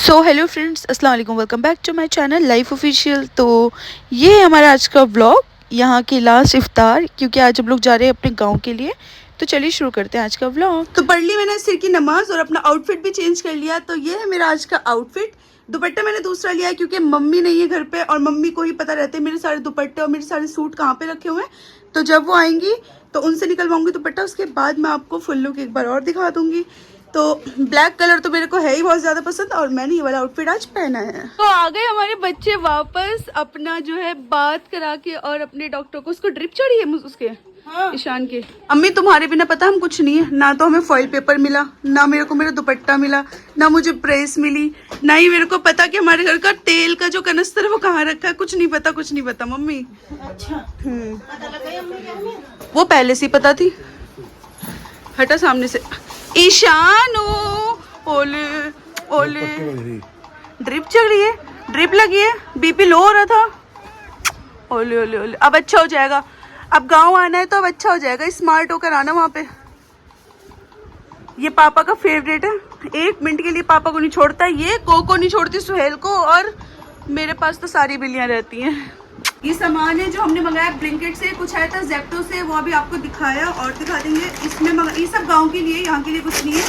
So hello friends, अस्सलाम वालेकुम। Welcome back to my channel life official. तो ये है हमारा आज का व्लॉग, यहाँ की लास्ट इफ्तार, क्योंकि आज हम लोग जा रहे हैं अपने गांव के लिए। तो चलिए शुरू करते हैं आज का व्लॉग। तो पढ़ ली मैंने सिर की नमाज और अपना आउटफिट भी चेंज कर लिया। तो ये है मेरा आज का आउटफिट। दुपट्टा मैंने दूसरा लिया है क्योंकि मम्मी नहीं है घर पे और मम्मी को ही पता रहता है मेरे सारे दुपट्टे और मेरे सारे सूट कहाँ पे रखे हुए हैं। तो जब वो आएंगी तो उनसे निकलवाऊंगी दुपट्टा, उसके बाद मैं आपको फुल लुक एक बार और दिखा दूंगी। तो ब्लैक कलर तो मेरे को है ही बहुत ज्यादा पसंद और मैंने ये वाला आउटफिट आज पहना है। तो आ गए हमारे बच्चे वापस अपना जो है बात करा के और अपने डॉक्टर को, उसको ड्रिप चढ़ी है उसके ईशान के। अम्मी तुम्हारे बिना पता हम कुछ नहीं है, ना तो हमें फॉइल पेपर मिला, ना मेरे को मेरा दुपट्टा मिला, ना मुझे प्रेस मिली, ना ही मेरे को पता कि हमारे घर का तेल का जो कनस्तर है वो कहाँ रखा है। कुछ नहीं पता, कुछ नहीं पता मम्मी। अच्छा वो पहले से ही पता थी। हटा सामने से। ईशान ओले ओले ड्रिप चल रही है, ड्रिप लगी है, बीपी लो हो रहा था। ओले ओले ओले अब अच्छा हो जाएगा। अब गांव आना है तो अब अच्छा हो जाएगा, स्मार्ट होकर आना वहां पे। ये पापा का फेवरेट है, एक मिनट के लिए पापा को नहीं छोड़ता। ये को नहीं छोड़ती, सुहेल को, और मेरे पास तो सारी बिल्लियां रहती हैं। ये सामान है जो हमने मंगाया ब्लिंकिट से, कुछ आया था जेप्टो से, वो अभी आपको दिखाया और दिखा देंगे। इसमें ये सब गांव के लिए, यहाँ के लिए कुछ नहीं है।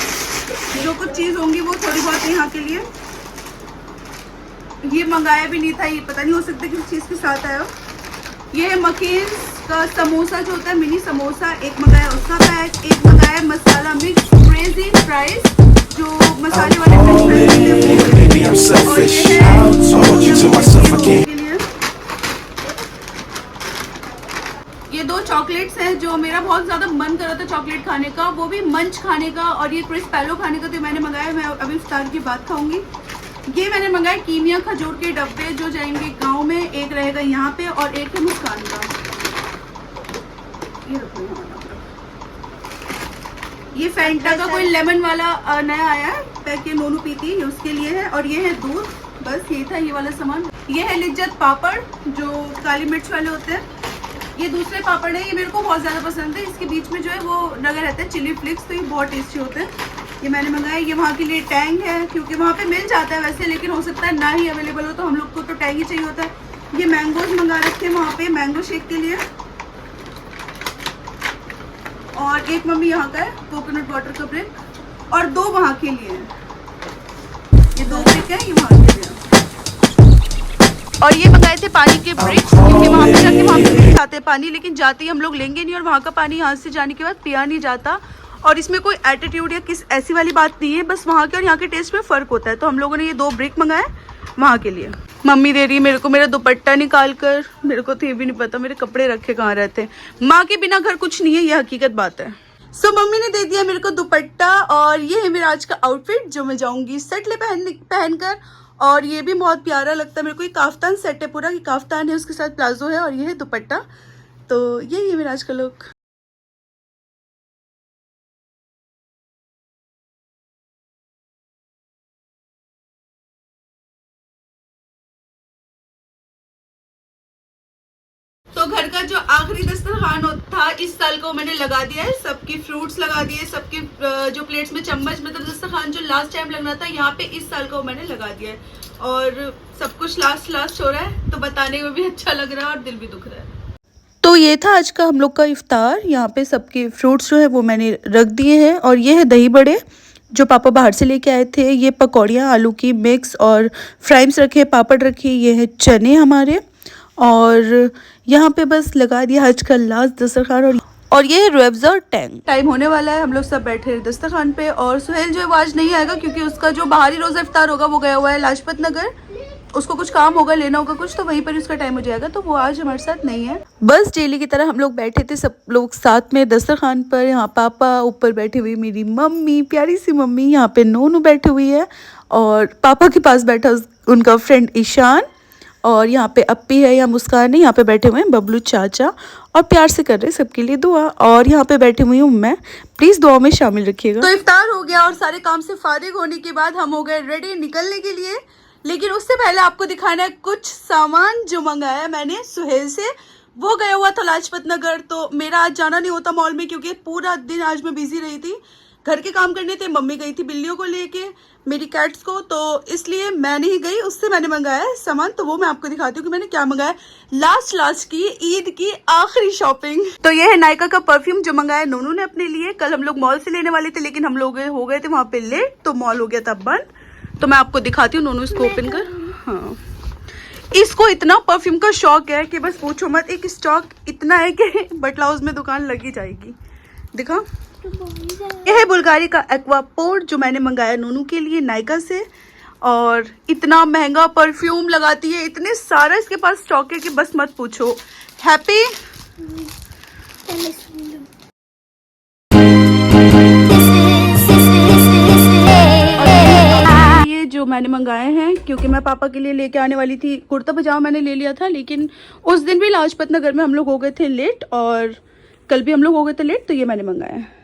जो कुछ चीज़ होंगी वो थोड़ी बहुत है यहाँ के लिए। ये मंगाया भी नहीं था, ये पता नहीं हो सकता किस चीज़ के साथ आया। ये है मकीन का समोसा जो होता है, मिनी समोसा, एक मंगाया उसका पैक, एक मंगाया मसाला मिक्स क्रेजी फ्राइज जो मसाले वाले फ्रेंच। ये दो चॉकलेट्स हैं जो मेरा बहुत ज्यादा मन कर रहा था चॉकलेट खाने का, वो भी मंच खाने का, और ये क्रिस्पेलो खाने का। तो मैंने मंगाया, मैं अभी इफ्तार की बात खाऊंगी। ये मैंने मंगाया कीमिया खजूर के डब्बे जो जाएंगे गांव में, एक रहेगा यहाँ पे और एक है मुस्कान का। ये ये फैंटा का कोई लेमन वाला नया आया है पैक, ये नोनू पीती है, ये उसके लिए है। और ये है दूध, बस ये था ये वाला सामान। ये है लिज्जत पापड़ जो काली मिर्च वाले होते हैं। ये दूसरे पापड़ है, ये मेरे को बहुत ज़्यादा पसंद है। इसके बीच में जो है वो लगा रहता है चिली फ्लिक्स, तो ये बहुत टेस्टी होते हैं। ये मैंने मंगाया। ये वहाँ के लिए टैंग है क्योंकि वहाँ पे मिल जाता है वैसे, लेकिन हो सकता है ना ही अवेलेबल हो, तो हम लोग को तो टैंग ही चाहिए होता है। ये मैंगोज मंगा रखे हैं वहाँ पे मैंगो शेक के लिए। और एक मम्मी यहाँ का है कोकोनट वाटर का ब्रिक, और दो वहाँ के लिए है। ये दो ब्रिक है, ये वहाँ के लिए। और ये मंगाए थे पानी के ब्रिक्स, क्योंकि वहाँ पे जाके वहाँ पे जाते पानी, लेकिन जाते ही हम लोग लेंगे नहीं, और वहाँ का पानी यहाँ से जाने के बाद पिया नहीं जाता। और इसमें कोई एटीट्यूड या किस ऐसी वाली बात नहीं है, बस वहाँ के और यहाँ के टेस्ट में फ़र्क होता है। तो हम लोगों ने ये दो ब्रिक मंगाए वहाँ के लिए। मम्मी दे रही है मेरे को मेरा दुपट्टा निकाल कर, मेरे को तो ये भी नहीं पता मेरे कपड़े रखे कहाँ रहते हैं। माँ के बिना घर कुछ नहीं है, ये हकीकत बात है। सो मम्मी ने दे दिया मेरे को दुपट्टा, और ये है मेरा आज का आउटफिट जो मैं जाऊँगी सेटले पहन कर। और ये भी बहुत प्यारा लगता है मेरे को। ये काफ्तान सेट है पूरा, ये काफ्तान है, उसके साथ प्लाजो है, और ये है दुपट्टा। तो यही है मेरा आज का लुक। तो घर का जो आखिरी दस्तरखान था इस साल को मैंने लगा दिया है, सबकी फ्रूट्स लगा दिए, सबके जो प्लेट्स में चम्मच, मतलब दस्तरखान जो लास्ट टाइम लगना था यहाँ पे, इस साल को मैंने लगा दिया है। और सब कुछ लास्ट हो रहा है, तो बताने में भी अच्छा लग रहा है और दिल भी दुख रहा है। तो ये था आज का हम लोग का इफ्तार। यहाँ पे सबके फ्रूट्स जो है वो मैंने रख दिए हैं, और ये है दही बड़े जो पापा बाहर से लेके आए थे। ये पकौड़ियाँ आलू की मिक्स, और फ्राइम्स रखे, पापड़ रखे, ये है चने हमारे। और यहाँ पे बस लगा दिया आज का लास्ट दस्तरखान। और ये है रुअफ़ज़ा और टैंग। टाइम होने वाला है, हम लोग सब बैठे हैं दस्तरखान पे। और सुहेल जो है वो आज नहीं आएगा क्योंकि उसका जो बाहरी रोज़ा इफ्तार होगा वो गया हुआ है लाजपत नगर, उसको कुछ काम होगा, लेना होगा कुछ, तो वहीं पर उसका टाइम हो जाएगा, तो वो आज हमारे साथ नहीं है। बस डेली की तरह हम लोग बैठे थे सब लोग साथ में दस्तरखान पर। यहाँ पापा ऊपर बैठे हुए, मेरी मम्मी, प्यारी सी मम्मी, यहाँ पे नोनू बैठी हुई है, और पापा के पास बैठा उनका फ्रेंड ईशान, और यहाँ पे अप्पी है या मुस्कान है, यहाँ पे बैठे हुए हैं बबलू चाचा, और प्यार से कर रहे हैं सबके लिए दुआ। और यहाँ पे बैठी हुई हूँ मैं, प्लीज़ दुआ में शामिल रखिएगा। तो इफ्तार हो गया और सारे काम से फारिग होने के बाद हम हो गए रेडी निकलने के लिए, लेकिन उससे पहले आपको दिखाना है कुछ सामान जो मंगाया मैंने सुहेल से। वो गया हुआ था लाजपत नगर, तो मेरा आज जाना नहीं होता मॉल में क्योंकि पूरा दिन आज मैं बिजी रही थी। घर के काम करने थे, मम्मी गई थी बिल्लियों को लेके, मेरी कैट्स को, तो इसलिए मैं नहीं गई। उससे मैंने मंगाया है सामान, तो वो मैं आपको दिखाती हूँ कि मैंने क्या मंगाया। लास्ट की ईद की आखिरी शॉपिंग। तो ये है नायका का परफ्यूम जो मंगाया नोनू ने अपने लिए। कल हम लोग मॉल से लेने वाले थे, लेकिन हम लोग हो गए थे वहां पे लेट, तो मॉल हो गया था बंद। तो मैं आपको दिखाती हूँ, नोनू इसको ओपन कर। हाँ, इसको इतना परफ्यूम का शौक है कि बस पूछो मत। एक स्टॉक इतना है कि बटला हाउस में दुकान लगी जाएगी। दिखा, यह है बुल्गारी का एक्वापोर्ट जो मैंने मंगाया नोनू के लिए नायका से। और इतना महंगा परफ्यूम लगाती है, इतने सारा इसके पास स्टॉक है कि बस मत पूछो। हैप्पी ये जो मैंने मंगाए हैं, क्योंकि मैं पापा के लिए लेके आने वाली थी। कुर्ता पजामा मैंने ले लिया था, लेकिन उस दिन भी लाजपत नगर में हम लोग हो गए थे लेट, और कल भी हम लोग हो गए थे लेट, तो ये मैंने मंगाया है।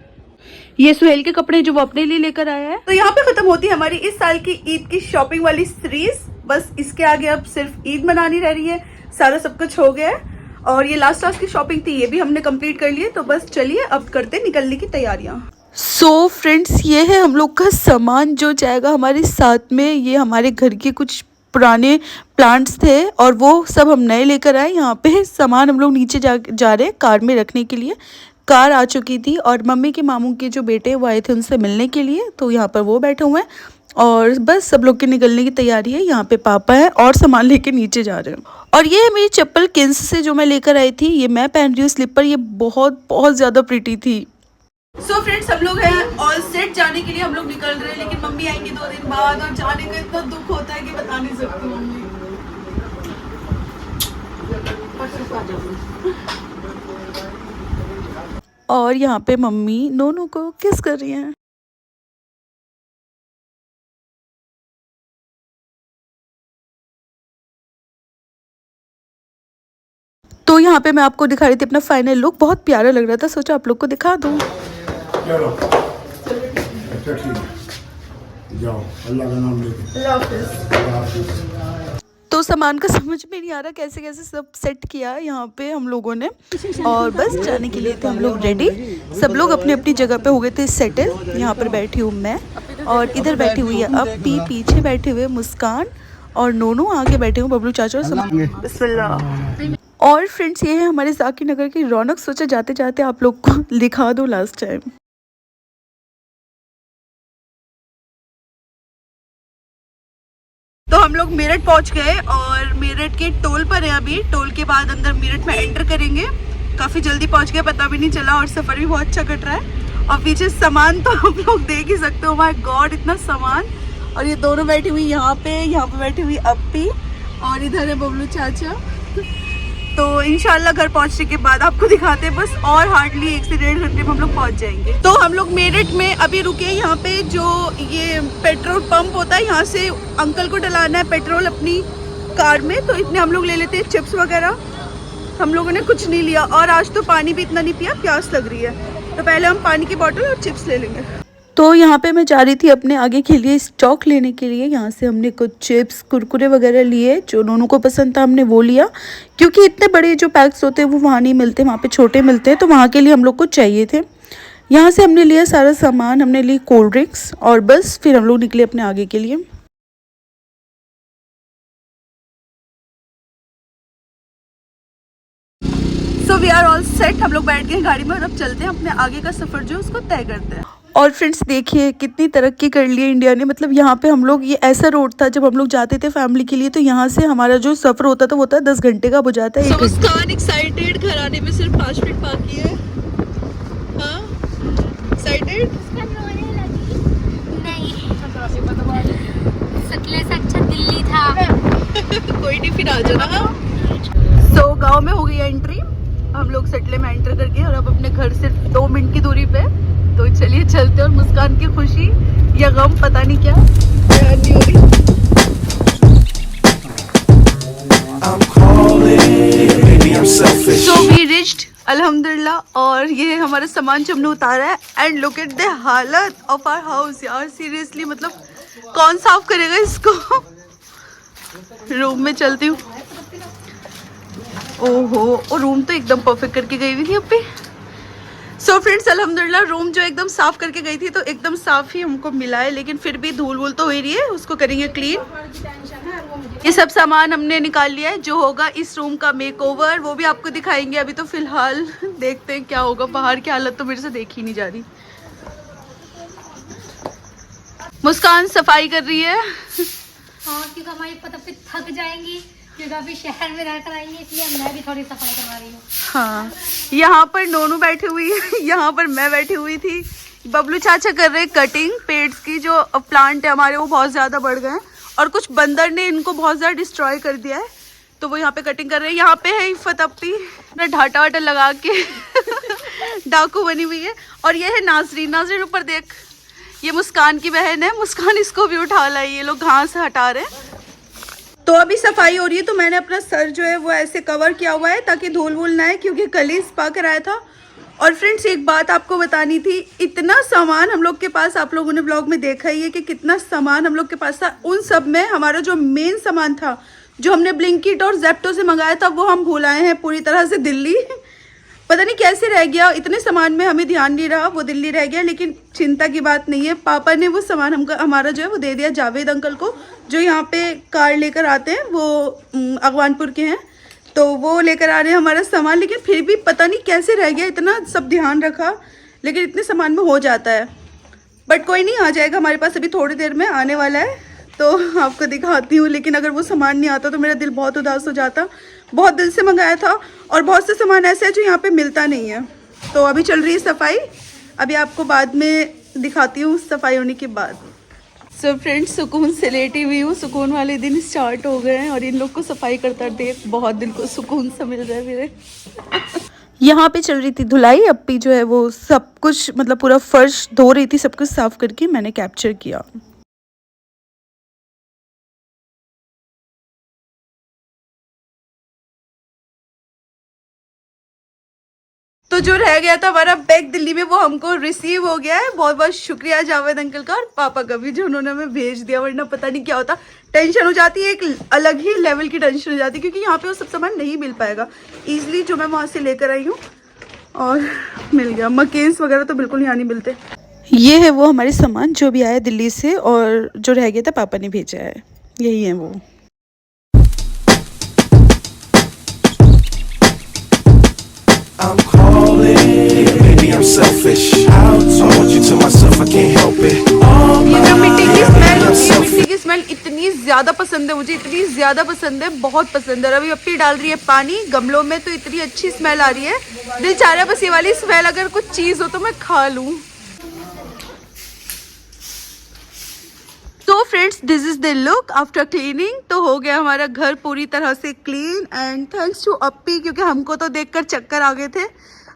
ये सुहेल के कपड़े जो वो अपने लिए लेकर आया है। तो यहाँ पे खत्म होती है हमारी इस साल की ईद की शॉपिंग वाली सीरीज। बस इसके आगे अब सिर्फ ईद मनानी रह रही है, सारा सब कुछ हो गया है। और ये लास्ट की शॉपिंग थी, ये भी हमने कंप्लीट कर ली है। तो बस चलिए अब करते निकलने की तैयारियां। सो फ्रेंड्स, ये है हम लोग का सामान जो जाएगा हमारे साथ में। ये हमारे घर के कुछ पुराने प्लांट्स थे और वो सब हम नए लेकर आए। यहाँ पे सामान हम लोग नीचे जा रहे हैं कार में रखने के लिए। कार आ चुकी थी और मम्मी के मामू के जो बेटे वो आए थे उनसे मिलने के लिए, तो यहाँ पर वो बैठे हुए हैं और बस सब लोग के निकलने की तैयारी है। यहाँ पे पापा है और सामान लेके नीचे जा रहे हैं। और ये है मेरी चप्पल किन्स से जो मैं लेकर आई थी, ये मैं पहन रही हूँ स्लीपर। ये बहुत बहुत ज़्यादा प्रीटी थी। सो फ्रेंड्स, हम लोग हैं ऑल सेट जाने के लिए। हम लोग निकल रहे हैं, लेकिन मम्मी आएंगी 2 दिन बाद और जाने का इतना दुख होता है कि बता नहीं सकती मम्मी। और यहाँ पे मम्मी नोनू को किस कर रही हैं। तो यहाँ पे मैं आपको दिखा रही थी अपना फाइनल लुक, बहुत प्यारा लग रहा था, सोचा आप लोग को दिखा दूँ। जाओ, अल्लाह का नाम लेके। तो सामान का समझ में नहीं आ रहा कैसे कैसे सब सेट किया यहाँ पे हम लोगों ने, और बस जाने के लिए थे हम लोग रेडी। सब लोग अपनी अपनी जगह पे हो गए थे सेटल। यहाँ पर बैठी हूँ मैं, और इधर बैठी हुई है अपी, पीछे बैठे हुए मुस्कान, और नोनू आगे बैठे हुए बबलू चाचा और बिस्मिल्लाह। और फ्रेंड्स, ये है हमारे जाकिर नगर की रौनक। सोचा जाते जाते आप लोग को दिखा दो लास्ट टाइम। तो हम लोग मेरठ पहुंच गए और मेरठ के टोल पर है अभी। टोल के बाद अंदर मेरठ में एंटर करेंगे। काफ़ी जल्दी पहुंच गए, पता भी नहीं चला, और सफ़र भी बहुत अच्छा कट रहा है। और पीछे सामान तो हम लोग देख ही सकते हो, माय गॉड इतना सामान। और ये दोनों बैठी हुई यहाँ पे बैठी हुई अप्पी, और इधर है बबलू चाचा। तो इंशाल्लाह घर पहुंचने के बाद आपको दिखाते हैं बस, और हार्डली 1 से 1.5 घंटे में हम लोग पहुंच जाएंगे। तो हम लोग मेरठ में अभी रुके हैं। यहाँ पे जो ये पेट्रोल पंप होता है, यहाँ से अंकल को डलाना है पेट्रोल अपनी कार में, तो इतने हम लोग ले लेते हैं चिप्स वगैरह। हम लोगों ने कुछ नहीं लिया, और आज तो पानी भी इतना नहीं पिया, प्यास लग रही है, तो पहले हम पानी की बोतल और चिप्स ले लेंगे। तो यहाँ पे मैं जा रही थी अपने आगे के लिए स्टॉक लेने के लिए। यहाँ से हमने कुछ चिप्स कुरकुरे वगैरह लिए, जो नोनू को पसंद था हमने वो लिया, क्योंकि इतने बड़े जो पैक्स होते हैं वो वहाँ नहीं मिलते, वहाँ पे छोटे मिलते हैं, तो वहाँ के लिए हम लोग को चाहिए थे। यहाँ से हमने लिया सारा सामान, हमने ली कोल्ड ड्रिंक्स, और बस फिर हम लोग निकले अपने आगे के लिए। So we are all set. हम लोग बैठ गए गाड़ी में और अब चलते हैं अपने आगे का सफ़र जो उसको तय करते हैं। और फ्रेंड्स देखिए कितनी तरक्की कर ली है इंडिया ने। मतलब यहाँ पे हम लोग, ये ऐसा रोड था जब हम लोग जाते थे फैमिली के लिए, तो यहाँ से हमारा जो सफ़र होता था वो था 10 घंटे का हो जाता है। मुस्कान एक्साइटेड, घर आने में सिर्फ 5 मिनट बाकी है। हाँ एक्साइटेड? नहीं, सकले से अच्छा दिल्ली था। कोई नहीं, फिर आ जाना। सो गाँव में हो गई एंट्री, हम लोग सटले में एंटर करके, और अब अपने घर सिर्फ 2 मिनट की दूरी पे। तो चलिए चलते, और मुस्कान की खुशी या गम पता नहीं क्या नहीं हो रही। So we reached, अल्हम्दुलिल्लाह। और ये हमारा सामान जो हमने उतारा है, एंड लुक एट द हालत ऑफ आवर हाउस यार, सीरियसली मतलब कौन साफ करेगा इसको। रूम में चलती हूँ। ओहो, और रूम तो एकदम परफेक्ट करके गई हुई थी अभी। सो फ्रेंड्स अल्हम्दुलिल्लाह रूम जो एकदम साफ करके गई थी तो एकदम साफ ही हमको मिला है, लेकिन फिर भी धूल वूल तो हो ही रही है, उसको करेंगे क्लीन। ये सब सामान हमने निकाल लिया है, जो होगा इस रूम का मेकओवर वो भी आपको दिखाएंगे। अभी तो फिलहाल देखते हैं क्या होगा, बाहर की हालत तो मेरे से देखी नहीं जा रही। मुस्कान सफाई कर रही है। हाँ, क्योंकि हमारी पता थक जाएंगी, क्योंकि अभी शहर में रहकर आएंगे, इसलिए मैं भी थोड़ी सफाई करवा रही हूँ। हाँ, यहाँ पर नोनू बैठी हुई है, यहाँ पर मैं बैठी हुई थी। बबलू चाचा कर रहे कटिंग पेड्स की, जो प्लांट है हमारे वो बहुत ज़्यादा बढ़ गए हैं और कुछ बंदर ने इनको बहुत ज़्यादा डिस्ट्रॉय कर दिया है, तो वो यहाँ पे कटिंग कर रहे हैं। यहाँ पे है इफ़त अपी ना ढाटा वाटा लगा के डाकू बनी हुई है। और ये है नाजरीन, नाजरीन ऊपर देख, ये मुस्कान की बहन है, मुस्कान इसको भी उठा लाई, ये लोग घास हटा रहे हैं। तो अभी सफाई हो रही है, तो मैंने अपना सर जो है वो ऐसे कवर किया हुआ है ताकि धूल वूल ना आए, क्योंकि कल ही स्पा कराया था। और फ्रेंड्स एक बात आपको बतानी थी, इतना सामान हम लोग के पास, आप लोगों ने ब्लॉग में देखा ही है कि कितना सामान हम लोग के पास था। उन सब में हमारा जो मेन सामान था, जो हमने ब्लिंकिट और जेप्टो से मंगाया था, वो हम भूल आए हैं पूरी तरह से दिल्ली। पता नहीं कैसे रह गया, इतने सामान में हमें ध्यान नहीं रहा, वो दिल्ली रह गया। लेकिन चिंता की बात नहीं है, पापा ने वो सामान हमारा जो है वो दे दिया जावेद अंकल को, जो यहाँ पे कार लेकर आते हैं, वो अगवानपुर के हैं, तो वो लेकर आ रहे हैं हमारा सामान। लेकिन फिर भी पता नहीं कैसे रह गया, इतना सब ध्यान रखा, लेकिन इतने सामान में हो जाता है। बट कोई नहीं, आ जाएगा हमारे पास, अभी थोड़ी देर में आने वाला है, तो आपको दिखाती हूँ। लेकिन अगर वो सामान नहीं आता तो मेरा दिल बहुत उदास हो जाता। बहुत दिल से मंगाया था, और बहुत से सामान ऐसे है जो यहाँ पे मिलता नहीं है। तो अभी चल रही है सफाई, अभी आपको बाद में दिखाती हूँ सफाई होने के बाद। सो फ्रेंड्स सुकून से लेटी हुई हूँ, सुकून वाले दिन स्टार्ट हो गए हैं, और इन लोग को सफाई करता देख बहुत दिल को सुकून सा मिल रहा है मेरे। यहाँ पे चल रही थी धुलाई, अप्पी जो है वो सब कुछ मतलब पूरा फर्श धो रही थी, सब कुछ साफ करके मैंने कैप्चर किया। तो जो रह गया था हमारा बैग दिल्ली में, वो हमको रिसीव हो गया है। बहुत बहुत शुक्रिया जावेद अंकल का और पापा का भी, जो उन्होंने हमें भेज दिया, वरना पता नहीं क्या होता। टेंशन हो जाती है, एक अलग ही लेवल की टेंशन हो जाती है, क्योंकि यहाँ पे वो सब सामान नहीं मिल पाएगा ईजिली, जो मैं वहाँ से लेकर आई हूँ। और मिल गया, मकेन्स वगैरह तो बिल्कुल यहाँ नहीं मिलते। ये है वो हमारे सामान जो भी आया दिल्ली से, और जो रह गया था पापा ने भेजा है, यही है वो। I'm calling, maybe I'm selfish. I want you to myself, I can't help it. ये जो मिट्टी की स्मेल होती है, मिट्टी की स्मेल इतनी ज़्यादा पसंद है मुझे, इतनी ज़्यादा पसंद है, बहुत पसंद है। अभी अप्पी डाल रही है पानी गमलों में, तो इतनी अच्छी स्मेल आ रही है, दिल चाह रहा है बस ये वाली स्मेल अगर कुछ चीज़ हो तो मैं खा लूँ। तो friends this is the look after cleaning. तो हो गया हमारा घर पूरी तरह से क्लीन, एंड थैंक्स टू अप्पी, क्योंकि हमको तो देखकर चक्कर आ गए थे।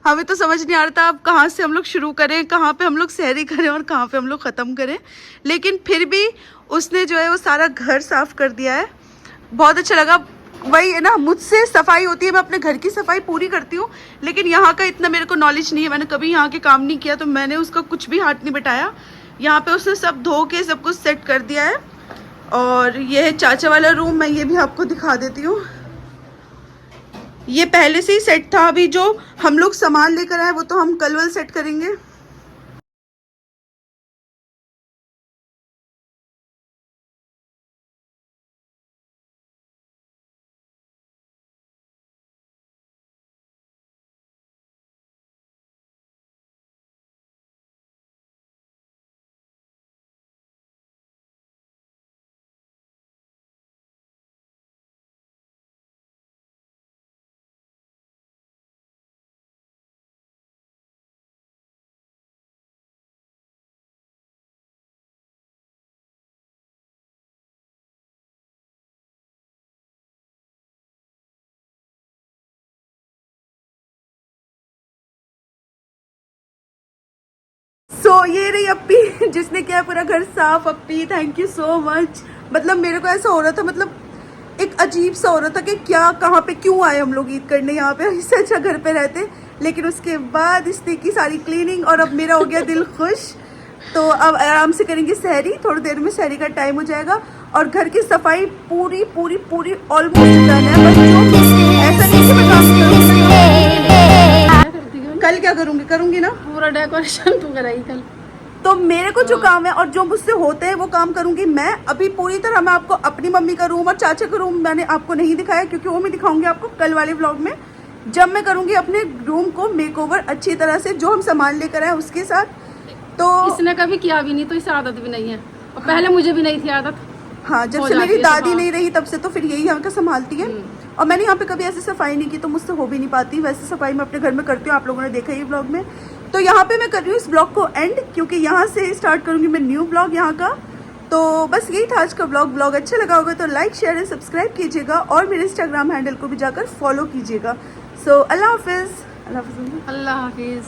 हमें तो समझ नहीं आ रहा था अब कहाँ से हम लोग शुरू करें, कहाँ पे हम लोग सहरी करें और कहाँ पे हम लोग ख़त्म करें। लेकिन फिर भी उसने जो है वो सारा घर साफ कर दिया है, बहुत अच्छा लगा। वही है ना, मुझसे सफाई होती है, मैं अपने घर की सफाई पूरी करती हूँ, लेकिन यहाँ का इतना मेरे को नॉलेज नहीं है, मैंने कभी यहाँ के काम नहीं किया, तो मैंने उसका कुछ भी हाथ नहीं बटाया। यहाँ पे उसने सब धो के सब कुछ सेट कर दिया है। और ये है चाचा वाला रूम, मैं ये भी आपको दिखा देती हूँ। ये पहले से ही सेट था, अभी जो हम लोग सामान लेकर आए वो तो हम कल वल सेट करेंगे। ये रही अप्पी जिसने किया पूरा घर साफ। अप्पी थैंक यू सो मच। मतलब मेरे को ऐसा हो रहा था, मतलब एक अजीब सा हो रहा था कि क्या कहाँ पे क्यों आए हम लोग ईद करने यहाँ पे, इससे अच्छा घर पे रहते। लेकिन उसके बाद इसने की सारी क्लीनिंग और अब मेरा हो गया दिल खुश। तो अब आराम से करेंगे सहरी, थोड़ी देर में सहरी का टाइम हो जाएगा। और घर की सफाई पूरी पूरी पूरी ऑलमोस्ट डन है। बस जो ऐसा नहीं कि मैं काम कल क्या करूंगी ना, पूरा डेकोरेशन तू कराई कल। तो मेरे को जो काम है और जो मुझसे होते हैं वो काम करूंगी मैं। अभी पूरी तरह मैं आपको अपनी मम्मी का रूम और चाचा का रूम मैंने आपको नहीं दिखाया, क्योंकि वो मैं दिखाऊंगी आपको कल वाले व्लॉग में, जब मैं करूंगी अपने रूम को मेकओवर अच्छी तरह से, जो हम सामान लेकर आए उसके साथ। तो इसने कभी किया भी नहीं तो इसे आदत भी नहीं है, और पहले मुझे भी नहीं थी आदत। हाँ, जब हो से जाती मेरी है दादी सफाई। नहीं रही तब से तो फिर यही यहाँ का संभालती है। और मैंने यहाँ पे कभी ऐसे सफाई नहीं की तो मुझसे हो भी नहीं पाती। वैसे सफाई मैं अपने घर में करती हूँ, आप लोगों ने देखा ही व्लॉग में। तो यहाँ पे मैं कर रही हूँ इस ब्लॉग को एंड, क्योंकि यहाँ से स्टार्ट करूँगी मैं न्यू ब्लॉग यहाँ का। तो बस यही था आज का ब्लॉग अच्छा लगा होगा तो लाइक शेयर एंड सब्सक्राइब कीजिएगा, और मेरे इंस्टाग्राम हैंडल को भी जाकर फॉलो कीजिएगा। सो अल्लाह हाफिज़। अल्लाह हाफिज़।